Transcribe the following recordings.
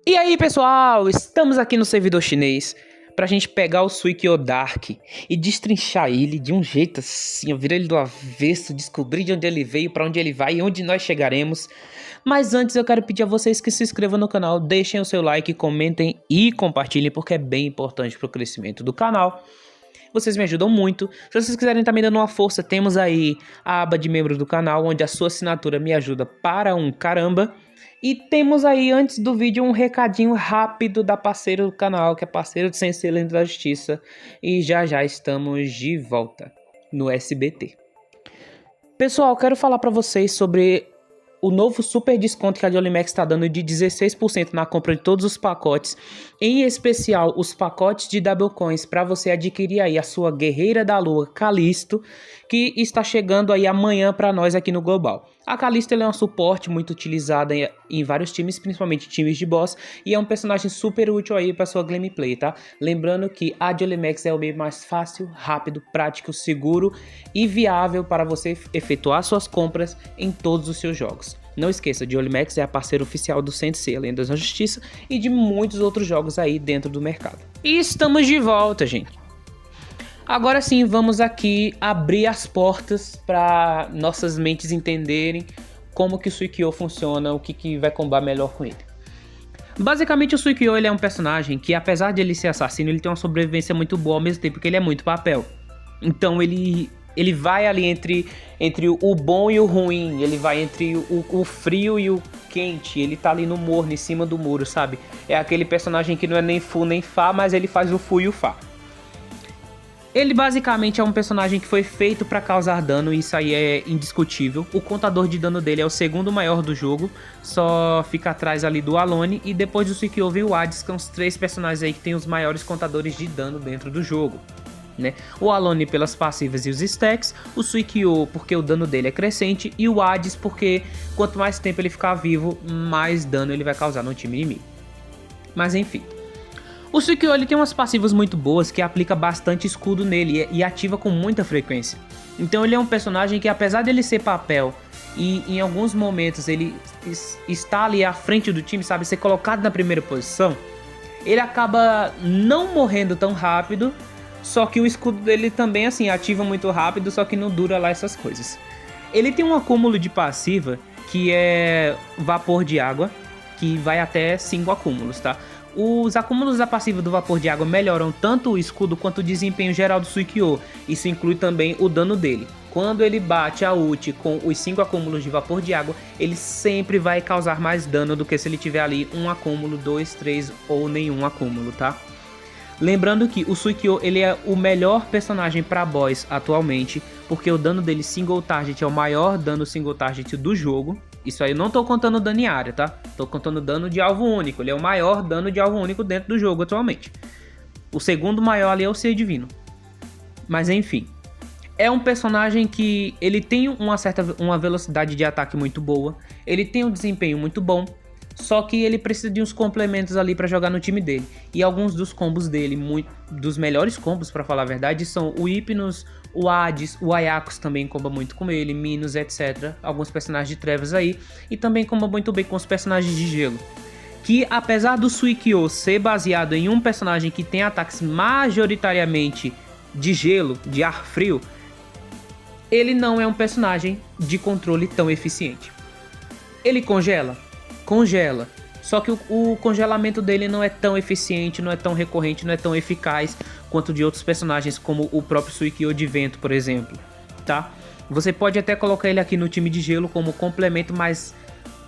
E aí, pessoal, estamos aqui no servidor chinês pra gente pegar o Suikyo Dark e destrinchar ele de um jeito assim, virar ele do avesso, descobrir de onde ele veio, pra onde ele vai e onde nós chegaremos. Mas antes eu quero pedir a vocês que se inscrevam no canal, deixem o seu like, comentem e compartilhem, porque é bem importante pro crescimento do canal. Vocês me ajudam muito. Se vocês quiserem também dando uma força, temos aí a aba de membros do canal, onde a sua assinatura me ajuda para um caramba. E temos aí, antes do vídeo, um recadinho rápido da parceira do canal, que é parceiro de Sensei Lenda da Justiça. E já estamos de volta no SBT. Pessoal, quero falar para vocês sobre o novo super desconto que a Jolimax está dando de 16% na compra de todos os pacotes, em especial os pacotes de Double Coins, para você adquirir aí a sua Guerreira da Lua, Calisto, que está chegando aí amanhã para nós aqui no Global. A Calisto é um suporte muito utilizada em vários times, principalmente times de boss, e é um personagem super útil aí para sua gameplay, tá? Lembrando que a Jolimax é o meio mais fácil, rápido, prático, seguro e viável para você efetuar suas compras em todos os seus jogos. Não esqueça, a Jolimax é a parceira oficial do Sensei Lendas da Justiça e de muitos outros jogos aí dentro do mercado. E estamos de volta, gente. Agora sim, vamos aqui abrir as portas para nossas mentes entenderem como que o Suikyo funciona, o que vai combar melhor com ele. Basicamente, o Suikyo ele é um personagem que, apesar de ele ser assassino, ele tem uma sobrevivência muito boa ao mesmo tempo que ele é muito papel. Então ele vai ali entre o bom e o ruim, ele vai entre o frio e o quente, ele tá ali no morno, em cima do muro, sabe? É aquele personagem que não é nem fu nem fa, mas ele faz o fu e o fa. Ele basicamente é um personagem que foi feito para causar dano, e isso aí é indiscutível. O contador de dano dele é o segundo maior do jogo, só fica atrás ali do Alone, e depois do Suikyo vem o Hades, que são os três personagens aí que tem os maiores contadores de dano dentro do jogo, né? O Alone pelas passivas e os stacks, o Suikyo porque o dano dele é crescente, e o Hades porque quanto mais tempo ele ficar vivo, mais dano ele vai causar no time inimigo. Mas enfim, o Suikyo ele tem umas passivas muito boas que aplica bastante escudo nele e ativa com muita frequência. Então ele é um personagem que, apesar dele ser papel e em alguns momentos ele está ali à frente do time, sabe, ser colocado na primeira posição, ele acaba não morrendo tão rápido, só que o escudo dele também assim ativa muito rápido, só que não dura lá essas coisas. Ele tem um acúmulo de passiva que é vapor de água, que vai até 5 acúmulos, tá? Os acúmulos da passiva do vapor de água melhoram tanto o escudo quanto o desempenho geral do Suikyo. Isso inclui também o dano dele. Quando ele bate a ult com os 5 acúmulos de vapor de água, ele sempre vai causar mais dano do que se ele tiver ali um acúmulo, 2, 3 ou nenhum acúmulo, tá? Lembrando que o Suikyo ele é o melhor personagem para boss atualmente, porque o dano dele single target é o maior dano single target do jogo. Isso aí eu não tô contando dano em área, tá? Tô contando dano de alvo único. Ele é o maior dano de alvo único dentro do jogo atualmente. O segundo maior ali é o Ser Divino. Mas enfim, é um personagem que ele tem uma velocidade de ataque muito boa. Ele tem um desempenho muito bom. Só que ele precisa de uns complementos ali para jogar no time dele. E alguns dos combos dele, dos melhores combos para falar a verdade, são o Hypnos, o Hades, o Ayakos também comba muito com ele, Minos, etc. Alguns personagens de trevas aí. E também comba muito bem com os personagens de gelo. Que apesar do Suikyo ser baseado em um personagem que tem ataques majoritariamente de gelo, de ar frio, ele não é um personagem de controle tão eficiente. Ele congela? Congela, só que o congelamento dele não é tão eficiente, não é tão recorrente, não é tão eficaz quanto de outros personagens, como o próprio Suikyo de vento, por exemplo, tá? Você pode até colocar ele aqui no time de gelo como complemento, mas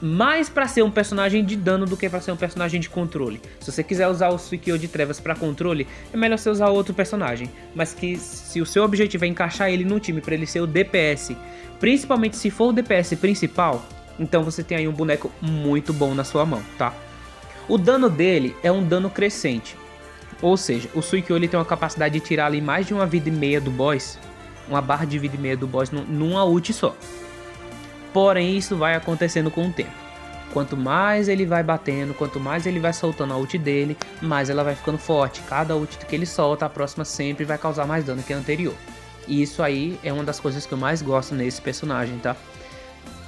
mais para ser um personagem de dano do que para ser um personagem de controle. Se você quiser usar o Suikyo de trevas para controle, é melhor você usar outro personagem, mas que se o seu objetivo é encaixar ele no time para ele ser o DPS, principalmente se for o DPS principal, então você tem aí um boneco muito bom na sua mão, tá? O dano dele é um dano crescente. Ou seja, o Suikyo ele tem uma capacidade de tirar ali mais de uma vida e meia do boss. Uma barra de vida e meia do boss numa ult só. Porém, isso vai acontecendo com o tempo. Quanto mais ele vai batendo, quanto mais ele vai soltando a ult dele, mais ela vai ficando forte. Cada ult que ele solta, a próxima sempre vai causar mais dano que a anterior. E isso aí é uma das coisas que eu mais gosto nesse personagem, tá?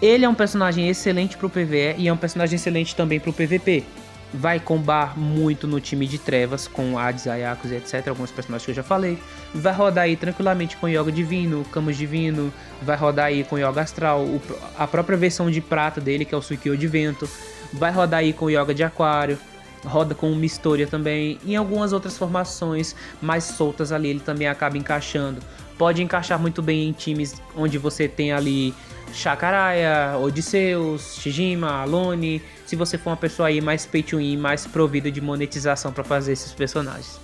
Ele é um personagem excelente pro PvE e é um personagem excelente também pro PvP. vai combar muito no time de trevas, com Hades, Ayakos e etc, alguns personagens que eu já falei. Vai rodar aí tranquilamente com Yoga Divino, Camus Divino, vai rodar aí com Yoga Astral, a própria versão de prata dele, que é o Suikyo de Vento, vai rodar aí com Yoga de Aquário, roda com Mistoria também, e em algumas outras formações mais soltas ali ele também acaba encaixando. Pode encaixar muito bem em times onde você tem ali Chacaraya, Odisseus, Shijima, Alone, se você for uma pessoa aí mais pay to win, mais provida de monetização para fazer esses personagens.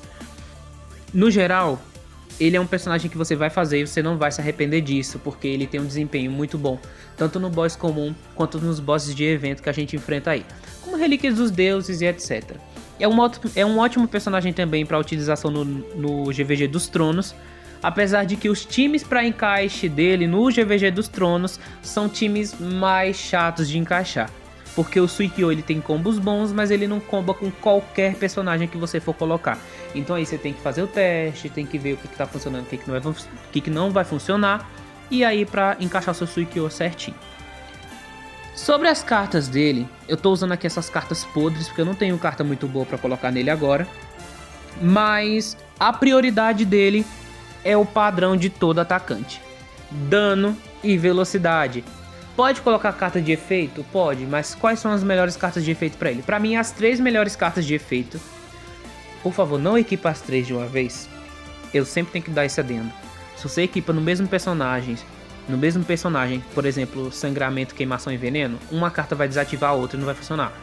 No geral, ele é um personagem que você vai fazer e você não vai se arrepender disso, porque ele tem um desempenho muito bom, tanto no boss comum quanto nos bosses de evento que a gente enfrenta aí, como Relíquias dos Deuses e etc. É um ótimo personagem também para utilização no GVG dos Tronos, apesar de que os times para encaixe dele no GVG dos Tronos são times mais chatos de encaixar. Porque o Suikyo ele tem combos bons, mas ele não comba com qualquer personagem que você for colocar. Então aí você tem que fazer o teste, tem que ver o que tá funcionando, o que não vai funcionar. E aí para encaixar o seu Suikyo certinho. Sobre as cartas dele, eu tô usando aqui essas cartas podres, porque eu não tenho carta muito boa para colocar nele agora. Mas a prioridade dele é o padrão de todo atacante: dano e velocidade. Pode colocar carta de efeito? Pode, mas quais são as melhores cartas de efeito para ele? Para mim, as 3 melhores cartas de efeito. Por favor, não equipa as 3 de uma vez. Eu sempre tenho que dar esse adendo. Se você equipa no mesmo personagem, por exemplo, Sangramento, Queimação e Veneno, uma carta vai desativar a outra e não vai funcionar.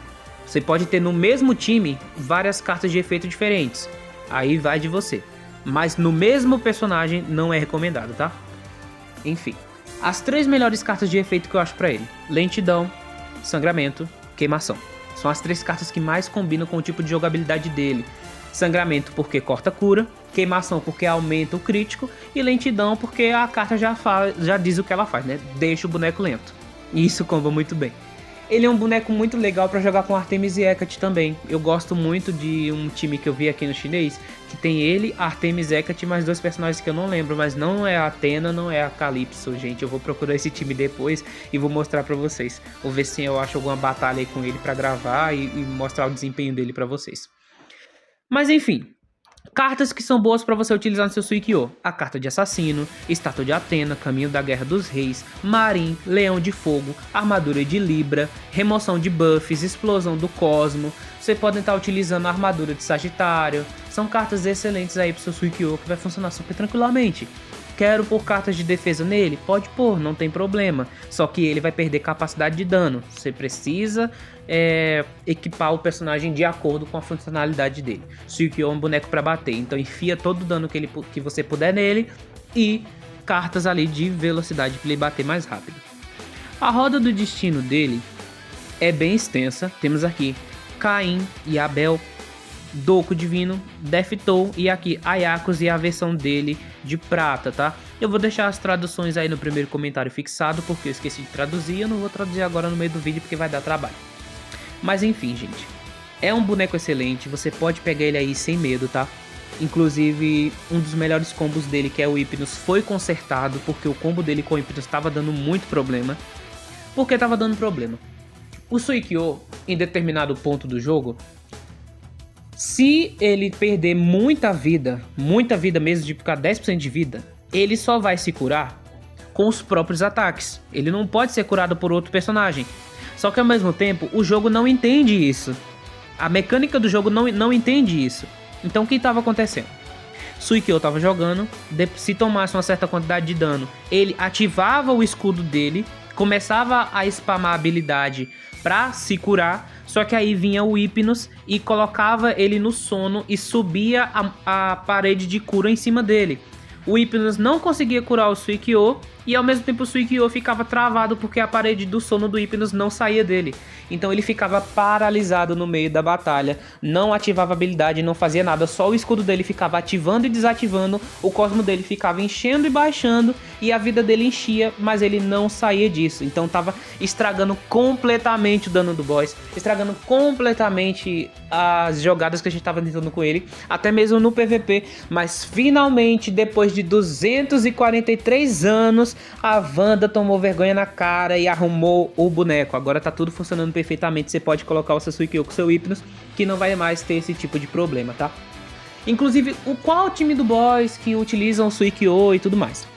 Você pode ter no mesmo time várias cartas de efeito diferentes. Aí vai de você. Mas no mesmo personagem não é recomendado, tá? Enfim. As 3 melhores cartas de efeito que eu acho pra ele: Lentidão, Sangramento, Queimação. São as 3 cartas que mais combinam com o tipo de jogabilidade dele. Sangramento porque corta cura, Queimação porque aumenta o crítico, e Lentidão porque a carta já diz o que ela faz, né? Deixa o boneco lento. E isso comba muito bem. Ele é um boneco muito legal pra jogar com Artemis e Hecate também. Eu gosto muito de um time que eu vi aqui no chinês, que tem ele, Artemis e Hecate, mais 2 personagens que eu não lembro, mas não é a Athena, não é a Calypso, gente. Eu vou procurar esse time depois e vou mostrar pra vocês. Vou ver se eu acho alguma batalha aí com ele pra gravar e mostrar o desempenho dele pra vocês. Mas enfim, cartas que são boas para você utilizar no seu Suikyo: a carta de Assassino, Estátua de Atena, Caminho da Guerra dos Reis, Marin, Leão de Fogo, Armadura de Libra, Remoção de Buffs, Explosão do Cosmo. Você pode estar utilizando a Armadura de Sagitário. São cartas excelentes aí pro seu Suikyo, que vai funcionar super tranquilamente. Quero pôr cartas de defesa nele? Pode pôr, não tem problema. Só que ele vai perder capacidade de dano. Você precisa equipar o personagem de acordo com a funcionalidade dele. Suikyo é um boneco para bater, então enfia todo o dano que você puder nele e cartas ali de velocidade para ele bater mais rápido. A roda do destino dele é bem extensa. Temos aqui Caim e Abel, Doku Divino, Deathtoll e aqui Ayakos e a versão dele de prata, tá? Eu vou deixar as traduções aí no primeiro comentário fixado, porque eu esqueci de traduzir. Eu não vou traduzir agora no meio do vídeo porque vai dar trabalho. Mas enfim, gente, é um boneco excelente, você pode pegar ele aí sem medo, tá? Inclusive, um dos melhores combos dele, que é o Hypnos, foi consertado, porque o combo dele com o Hypnos estava dando muito problema. Por que estava dando problema? O Suikyo, em determinado ponto do jogo, se ele perder muita vida mesmo, de ficar 10% de vida, ele só vai se curar com os próprios ataques. Ele não pode ser curado por outro personagem. Só que ao mesmo tempo, o jogo não entende isso. A mecânica do jogo não entende isso. Então o que estava acontecendo? Suikyo estava jogando, se tomasse uma certa quantidade de dano, ele ativava o escudo dele, começava a spamar a habilidade para se curar, só que aí vinha o Hypnos e colocava ele no sono e subia a parede de cura em cima dele. O Hypnos não conseguia curar o Suikyo e ao mesmo tempo o Suikyo ficava travado porque a parede do sono do Hypnos não saía dele. Então ele ficava paralisado no meio da batalha, não ativava a habilidade, não fazia nada, só o escudo dele ficava ativando e desativando, o cosmo dele ficava enchendo e baixando e a vida dele enchia, mas ele não saía disso. Então tava estragando completamente o dano do boss, estragando completamente as jogadas que a gente tava tentando com ele, até mesmo no PVP. Mas finalmente, depois de 243 anos, Hypnos. A Wanda tomou vergonha na cara e arrumou o boneco. Agora tá tudo funcionando perfeitamente. Você pode colocar o seu Suikyo com o seu Hypnos, que não vai mais ter esse tipo de problema, tá? Inclusive, qual time do boss que utilizam o Suikyo e tudo mais?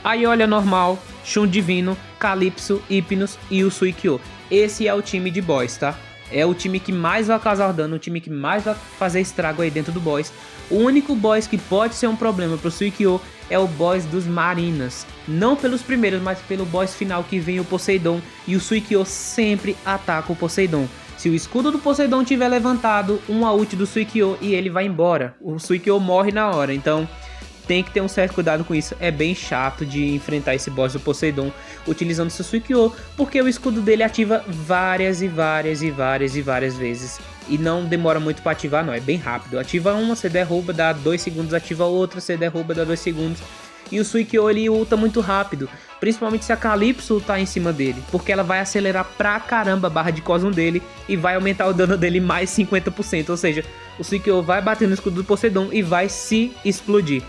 Aí olha normal, Shun Divino, Calypso, Hypnos e o Suikyo. Esse é o time de boss, tá? É o time que mais vai causar dano, o time que mais vai fazer estrago aí dentro do boss. O único boss que pode ser um problema pro Suikyo é o boss dos Marinas. Não pelos primeiros, mas pelo boss final que vem o Poseidon. E o Suikyo sempre ataca o Poseidon. Se o escudo do Poseidon tiver levantado, uma ult do Suikyo e ele vai embora. O Suikyo morre na hora, então tem que ter um certo cuidado com isso. É bem chato de enfrentar esse boss do Poseidon utilizando seu Suikyo, porque o escudo dele ativa várias vezes. E não demora muito para ativar não, é bem rápido. Ativa uma, você derruba, dá 2 segundos, ativa outra, você derruba, dá 2 segundos. E o Suikyo ele ulta muito rápido, principalmente se a Calypso tá em cima dele, porque ela vai acelerar pra caramba a barra de Cosmo dele e vai aumentar o dano dele mais 50%, ou seja, o Suikyo vai bater no escudo do Poseidon e vai se explodir.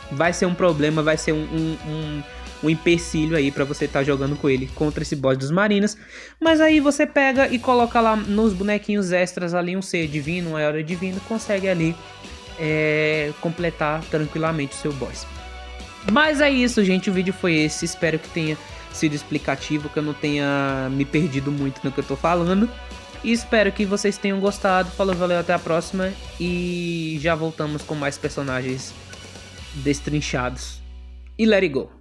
Vai ser um problema, vai ser um empecilho aí pra você estar jogando com ele contra esse boss dos Marinas. Mas aí você pega e coloca lá nos bonequinhos extras ali um Ser Divino, um Aero Divino, consegue ali completar tranquilamente o seu boss. Mas é isso, gente, o vídeo foi esse, espero que tenha sido explicativo, que eu não tenha me perdido muito no que eu tô falando. E espero que vocês tenham gostado, falou, valeu, até a próxima e já voltamos com mais personagens destrinchados. E let it go!